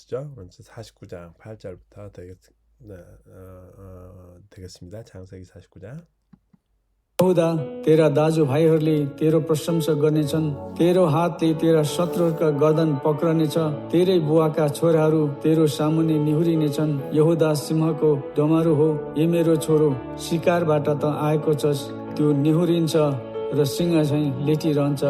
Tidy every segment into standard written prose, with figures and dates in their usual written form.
보시죠. 먼저 49장 8절부터 되겠습니다. 창세기 49장. यहूदा तेरा दाजुभाइहरूले तेरो प्रशंसा गर्नेछन्, तेरो हातले तेरा शत्रुहरूका गर्दन पक्रनेछ, तेरै बुवाका छोराहरू तेरो सामुन्ने निहुरिनेछन्। यहूदा सिंहको डमरू हो, ए मेरो छोरो, शिकारबाट त आएको छस्, त्यो निहुरिन्छ र सिंह झैँ लेटिरहन्छ,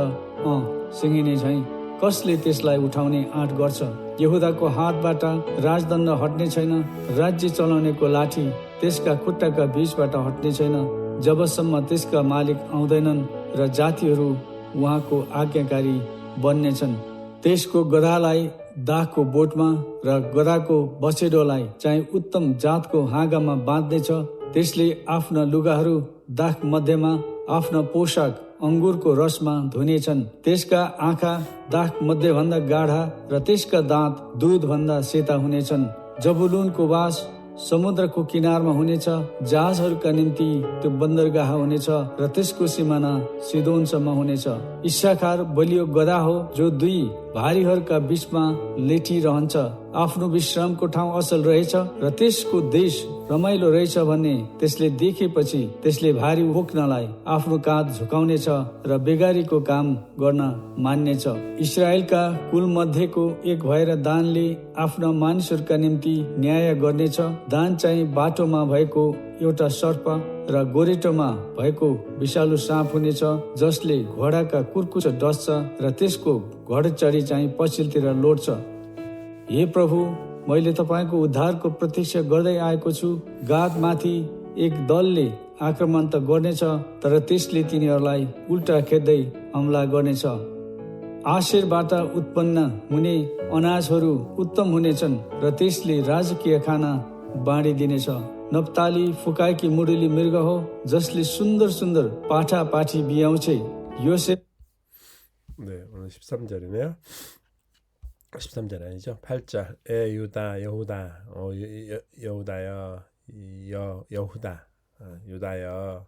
सिंहिनी झैँ कसले त्यसलाई उठाउने आँट गर्छ। यहूदाको हातबाट राजदण्ड हट्ने छैन, राज्य चलाउनेको लाठी त्यसका खुट्टाका बीचबाट हट्ने छैन, जबसम्म त्यसका मालिक आउँदैनन् र जातिहरू उहाँको आज्ञाकारी बन्नेछन्। त्यसको गधालाई दाखको बोटमा र गधाको बछेडोलाई चाहिँ उत्तम जातको हाँगामा बाँध्नेछ। त्यसले आफ्ना लुगाहरू दाख मध्येमा, आफ्ना पोसाक अङ्गुरको रसमा धुनेछन्। त्यसका आँखा दाख मध्येभन्दा गाढा र त्यसका दाँत दुधभन्दा सेता हुनेछन्। जबुलुनको वास समुद्रको किनारमा हुनेछ, जहाजहरूका निम्ति त्यो बन्दरगाह हुनेछ र त्यसको सिमाना सिदोनसम्म हुनेछ। इस्साखार बलियो गधा हो, जो दुई भारीहरूका बीचमा लेटिरहन्छ। आफ्नो विश्रामको ठाउँ असल रहेछ र त्यसको देश रमाइलो रहेछ भन्ने त्यसले देखेपछि त्यसले भारी बोक्नलाई आफ्नो काँध झुकाउनेछ र बेगारीको काम गर्न मान्नेछ। इस्राएलका कुल मध्येको एक भएर दानले आफ्ना मानिसहरूका निम्ति न्याय गर्नेछ। दान चाहिँ बाटोमा भएको एउटा सर्प र गोरेटोमा भएको विषालु साँप हुनेछ, जसले घोडाका कुर्कुच डस्छ र त्यसको घोडचढी चाहिँ पछिल्तिर लोट्छ। हे प्रभु, मैले तपाईँको उद्धारको प्रतीक्षा गर्दै आएको छु। गादमाथि एक दलले आक्रमण त गर्नेछ, तर त्यसले तिनीहरूलाई उल्टा खेद्दै हमला गर्नेछ। आशेरबाट उत्पन्न हुने अनाजहरू उत्तम हुनेछन् र त्यसले राजकीय खाना बाँडिदिनेछ। नप्ताली फुकाएकी मुडुली मृग हो, जसले सुन्दर सुन्दर पाठा पाठी बियाउँछे। योसेफ. 네, 오늘 13절이네요. 13절 아니죠? 8절. 유다 여후다 여후다여 여후다 유다여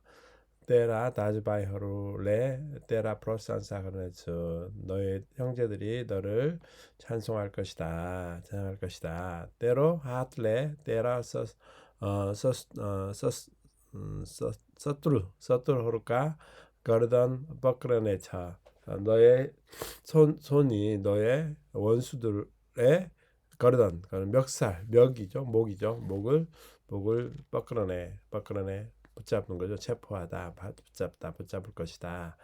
때라 다즈바이허루레 때라 프로산사그네츠 너의 형제들이 너를 찬송할 것이다. 찬양할 것이다. 때로 하틀레 때라 서투르 호르카 거르던 버크레네차 너의 손이 너의 원수들의 거르던 목이죠. 목을 뻐끄러내 붙잡는 거죠. 체포하다, 붙잡을 것이다.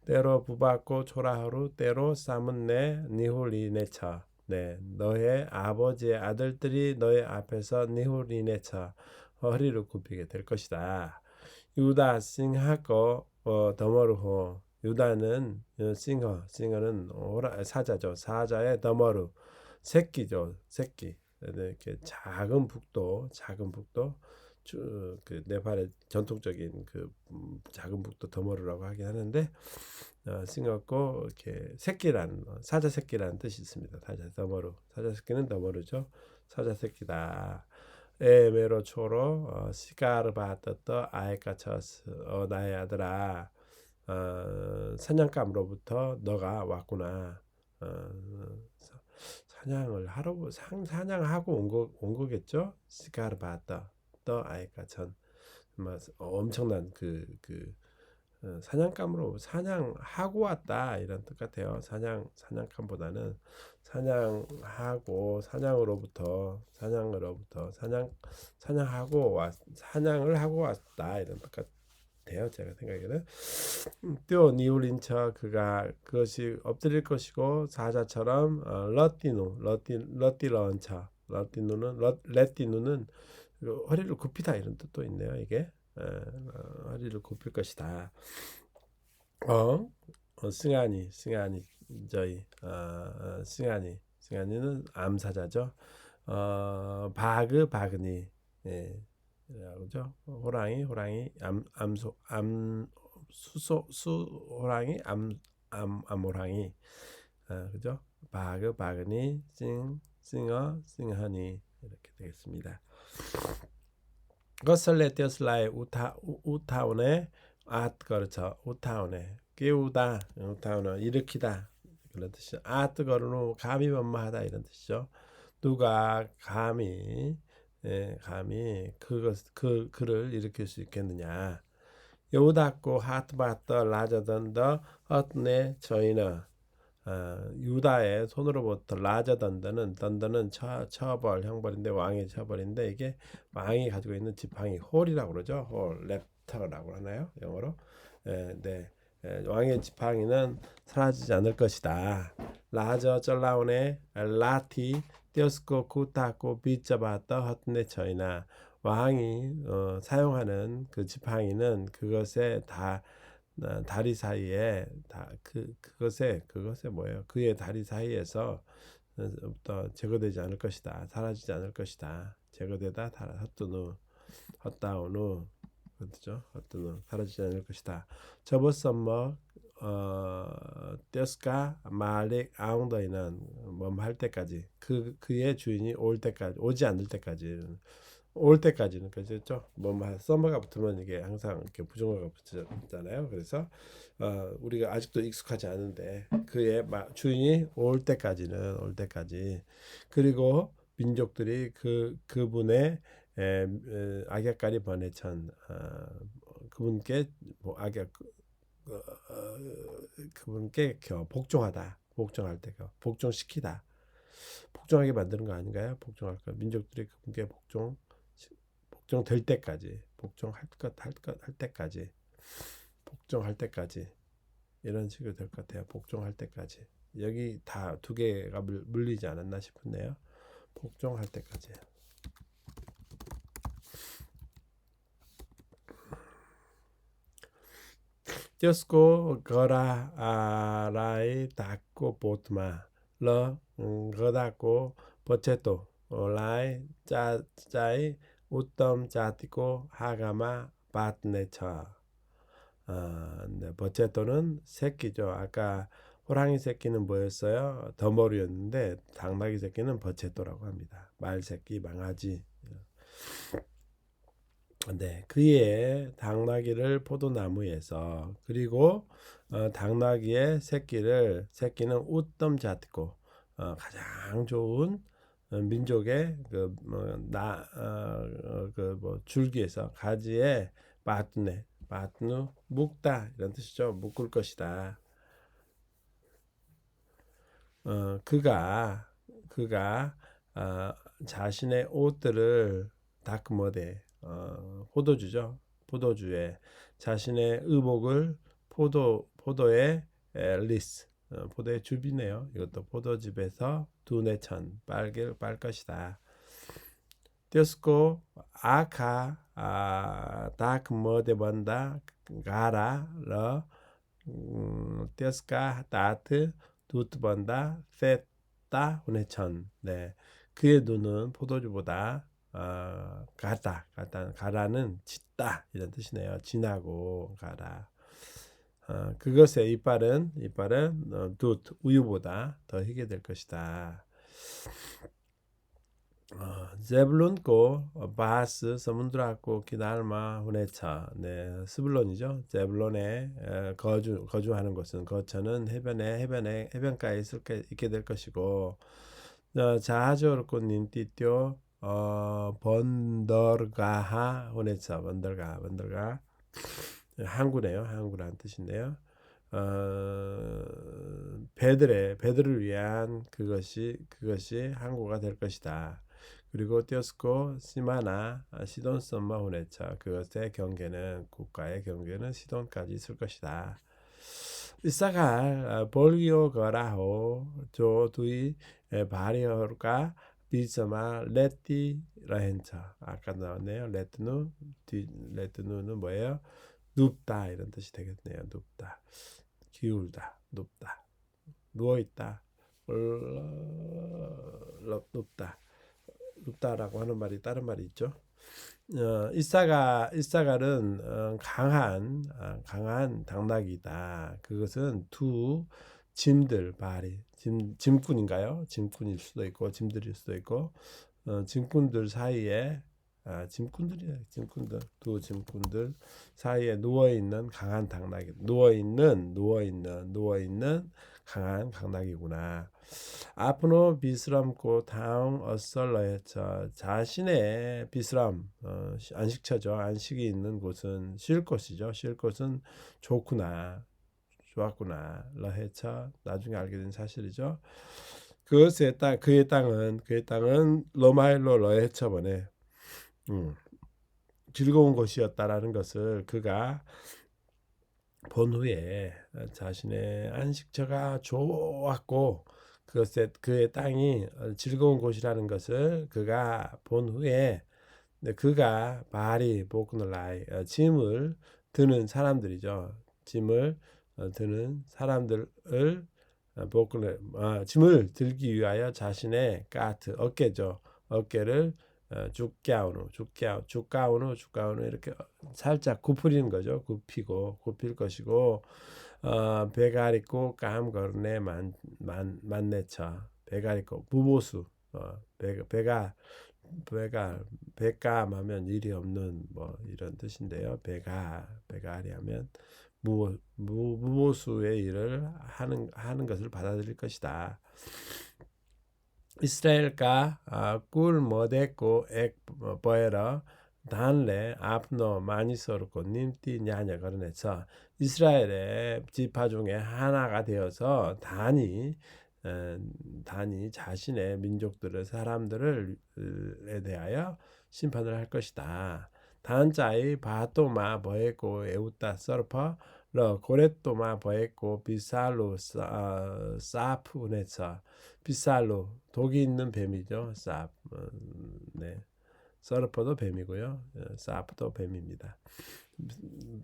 때로 부받고 초라하루 때로 사문네 니훌리네처 네, 너의 아버지의 아들들이 너의 앞에서 니훌리네처 허리를 굽히게 될 것이다. 유다 싱하고 더머르호 유다는 싱어는 사자죠. 사자의 더머루 새끼죠. 새끼. 이렇게 작은 북도 그 네팔의 전통적인 그 작은 북도 더머루라고 하긴 하는데 싱어고 이렇게 새끼란 사자 새끼라는 뜻이 있습니다. 사자 더머루. 사자 새끼는 더머루죠. 사자 새끼다. 에메로 초로 시가르바떠떠 아에까처스 나의 아들아 사냥감으로부터 너가 왔구나. 사냥을 하러 사냥하고 온 거겠죠. 시가르바떠 떠 아에까천 엄청난 그 사냥감으로 사냥하고 왔다 이런 뜻 같아요. 사냥감보다는 사냥하고 사냥을 하고 왔다 이런 뜻 같아요. 제가 생각에는 또 니울린처 그것이 엎드릴 것이고 사자처럼 러띠런처 레띠누는 허리를 굽히다 이런 뜻도 있네요. 이게 허리를 굽힐 것이다. 승한이 저희 승한이는 암사자죠. 바그니 그죠? 호랑이 호랑이 암호랑이 그죠? 바그니 싱하니 이렇게 되겠습니다. 것을레 떼슬라의 우타오네 아트거르처 우타오네 깨우다 우타오네 일으키다 그런 뜻이죠. 아트거르노 감히 만마하다 이런 뜻이죠. 누가 감히 그를 일으킬 수 있겠느냐. 여우다고 하트바터 라자던더 헛네 저희는 유다의 손으로부터 라자던더는 던더는 처벌 형벌인데 왕의 처벌인데 이게 왕이 가지고 있는 지팡이 홀이라고 그러죠. 홀 랩터라고 하나요 영어로? 네. 왕의 지팡이는 사라지지 않을 것이다. 라저 쩔라운의 라티 띄어스코 쿠타코 비자바터 헛네 저희나 왕이 사용하는 그 지팡이는 그것에 다리 사이에 그것에 뭐예요? 그의 다리 사이에서 제거되지 않을 것이다. 사라지지 않을 것이다. 제거되다 헛다운후 그렇죠? 사라지지 않을 것이다. 저버썸머 떼스가 말릭 아웅더이는 할 때까지 그의 주인이 올 때까지 오지 않을 때까지 올 때까지는 그렇죠. 썸머가 붙으면 이게 항상 이렇게 부정어가 붙잖아요. 그래서 우리가 아직도 익숙하지 않은데 그의 주인이 올 때까지 그리고 민족들이 그분의 악약가리 번외천 그분께 그분께 복종할 때가 복종시키다 복종하게 만드는 거 아닌가요? 복종할 거 민족들이 그분께 복종될 때까지 복종할 때까지 복종할 때까지 이런 식으로 될 것 같아요. 복종할 때까지 여기 다 두 개가 물리지 않았나 싶은데요. 복종할 때까지. 띄어스코 거라 아라이 닦고 보트마 러 거다고 버체토 라이 짜이 우덤 자티고 하가마 바트네처 네, 버체토는 새끼죠. 아까 호랑이 새끼는 뭐였어요? 더머리였는데 당나귀 새끼는 버체토라고 합니다. 말 새끼, 망아지. 네, 그의 당나귀를 포도나무에서 그리고 당나귀의 새끼는 우덤 자티고 가장 좋은 민족의 줄기에서 가지에 마트누 묶다 이런 뜻이죠. 묶을 것이다. 그가 자신의 옷들을 다크머데 포도주죠. 포도주에 자신의 의복을 포도의 리스 포도의 줍이네요. 이것도 포도즙에서 두네천 빨 것이다. 띄어스코 아카 다크머데 번다 가라 러 띄어스카 다트 두트 번다 세따 후네천. 네, 그의 눈은 포도주보다 가라는 짙다 이런 뜻이네요. 진하고 가라. 그것의 이빨은 두트 우유보다 더 희게 될 것이다. 제블론고 바스 서문드라고 기날마 후네차. 네, 스불론이죠. 제블론에 거주하는 곳은 거처는 해변가에 있게 될 것이고 자하조르고 닌띠띠오 번더가하 후네차. 번더가 항구네요. 항구라는 뜻인데요. 배들을 위한 그것이 항구가 될 것이다. 그리고 띄어스코 시마나 시돈 썸마 후네차. 그것의 국가의 경계는 시돈까지 있을 것이다. 이사갈 볼기오 거라호 조두이 바리어가 비스마 레티 라헨차. 아까 나왔네요. 레트누는 뭐예요? 눕다 이런 뜻이 되겠네요. 눕다, 기울다, 눕다, 누워있다, 눕다라고 하는 말이 다른 말이 있죠. 이사갈은 강한 당나귀다. 그것은 두 짐들 짐꾼인가요? 짐꾼일 수도 있고 짐들일 수도 있고 짐꾼들 사이에 짐꾼들이야. 짐꾼들. 두 짐꾼들 사이에 누워 있는 강한 당나귀. 누워 있는 강한 당나귀구나. 아프노 비스람고 다음 어설러에처 자신의 비스람 안식처죠. 안식이 있는 곳은 쉴 곳이죠. 쉴 곳은 좋구나. 좋았구나. 러해처 나중에 알게 된 사실이죠. 그의 땅은 로마일로 러해처번에 즐거운 곳이었다라는 것을 그가 본 후에 자신의 안식처가 좋았고 그의 땅이 즐거운 곳이라는 것을 그가 본 후에 그가 바리 보크놀라이 짐을 드는 사람들이죠. 짐을 드는 사람들을 짐을 들기 위하여 자신의 까트 어깨죠. 어깨를 죽가우누 이렇게 살짝 굽히는 거죠. 굽힐 것이고 베가리코 깜거르네 만내처 베가리코 부보수 베감 하면 일이 없는 뭐 이런 뜻인데요. 베가리 하면 무보수의 일을 하는 것을 받아들일 것이다. 이스라엘과 꿀 모데고 엑 보에러 단레 앞노 많이 서르고 님띠 냐냐 거론해서 이스라엘의 지파 중에 하나가 되어서 단이 자신의 민족들을 사람들에 대하여 심판을 할 것이다. 단자의 바토마 버에고 에우따 서르퍼 러 고레토마 버에고 비살로 사프 운에서 비살로 독이 있는 뱀이죠. 네. 서르퍼도 뱀이고요. 사프도 뱀입니다.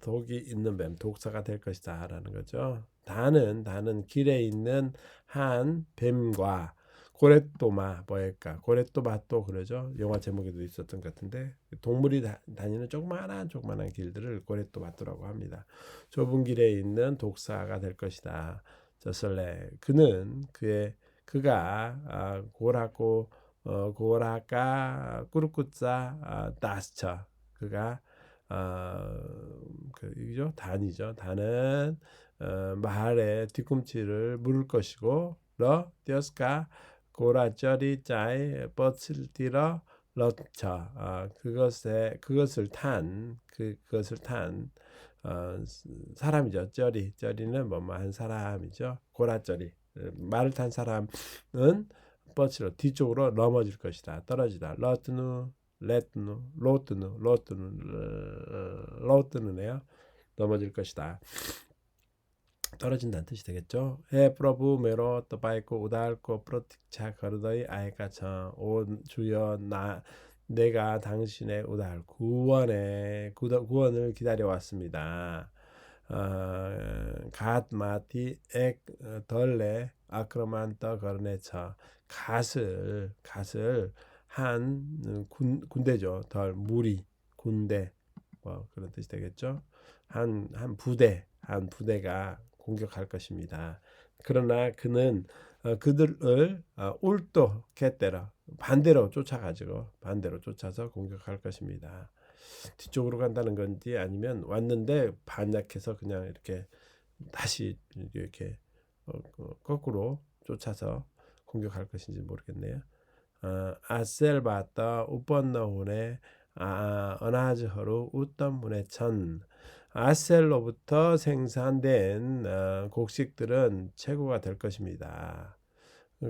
독이 있는 뱀, 독사가 될 것이다 라는 거죠. 단은 길에 있는 한 뱀과 고레토마 뭐일까 고레토마또 그러죠. 영화 제목에도 있었던 것 같은데 동물이 다니는 조그만한 길들을 고레토마토라고 합니다. 좁은 길에 있는 독사가 될 것이다. 저설레 그가 고라까 꾸르꾸짜 다스처 그가 이죠 단이죠. 단은 마을의 뒤꿈치를 물을 것이고 러 띄어스까 고라쩌리 짜이 뻗을 띠러 러처 그것을 탄 사람이죠. 쩌리는 뭐한 사람이죠. 고라쩌리 말을 탄 사람은 뻗치로 뒤쪽으로 넘어질 것이다. 떨어지다. 로트누네요. 넘어질 것이다. 떨어진다는 뜻이 되겠죠. 프로부 메로 또바이고 우달고 프로틱차 거르더이 아이까처 오 주여 내가 당신의 우달 구원을 기다려 왔습니다. 갓 마티 엑 덜레 아크로만터 거르네처 갓을 한 군대죠. 덜 무리 군대 뭐 그런 뜻이 되겠죠. 한 부대가 공격할 것입니다. 그러나 그는 그들을 울도 겟대라 반대로 쫓아서 공격할 것입니다. 뒤쪽으로 간다는 건지 아니면 왔는데 반약해서 그냥 이렇게 다시 이렇게 거꾸로 쫓아서 공격할 것인지 모르겠네요. 아셀바타 우번너훈의 어나즈허루 우덤문의 아셀로부터 생산된 곡식들은 최고가 될 것입니다.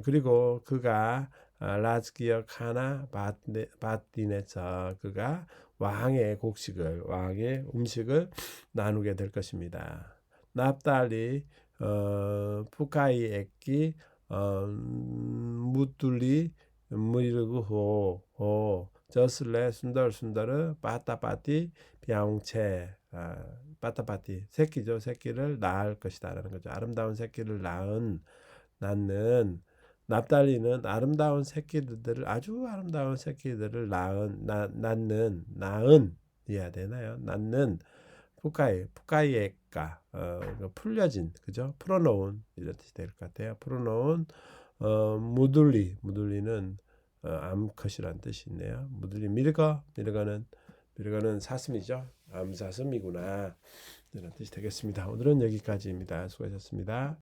그리고 그가 라즈기어 카나 바딘에서 그가 왕의 음식을 나누게 될 것입니다. 납달리 푸카이 액기 무둘리 무이르고 저슬레 순덜 빠따빠티 비앙체 빠따빠티 새끼죠. 새끼를 낳을 것이다라는 거죠. 아름다운 새끼를 낳는 납달리는 아주 아름다운 새끼들을 낳는 이해야 되나요? 낳는 푸카이에까 풀려진 그죠? 풀어놓은 이런 뜻이 될 것 같아요. 풀어놓은 무둘리는 암컷이란 뜻이 있네요. 무들림 밀거는 사슴이죠. 암사슴이구나 이런 뜻이 되겠습니다. 오늘은 여기까지입니다. 수고하셨습니다.